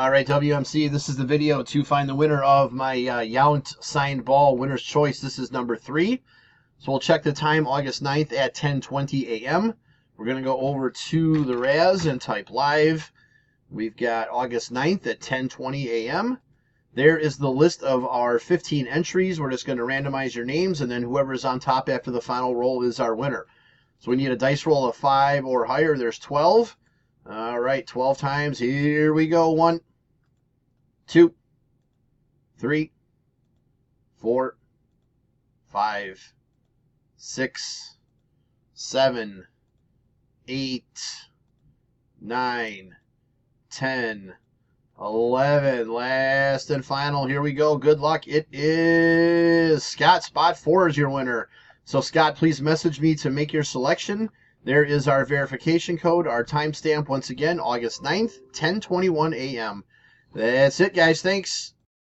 All right, WMC, this is the video to find the winner of my Yount signed ball winner's choice. This is number 3. So we'll check the time, August 9th at 10:20 a.m. We're going to go over to the Raz and type live. We've got August 9th at 10:20 a.m. There is the list of our 15 entries. We're just going to randomize your names, and then whoever's on top after the final roll is our winner. So we need a dice roll of 5 or higher. There's 12. All right, 12 times. Here we go. 1, 2, 3, 4, 5, 6, 7, 8, 9, 10, 11. Last and final. Here we go. Good luck. It is Scott. Spot 4 is your winner. So, Scott, please message me to make your selection. There is our verification code, our timestamp, once again, August 9th, 10:21 a.m. That's it, guys. Thanks.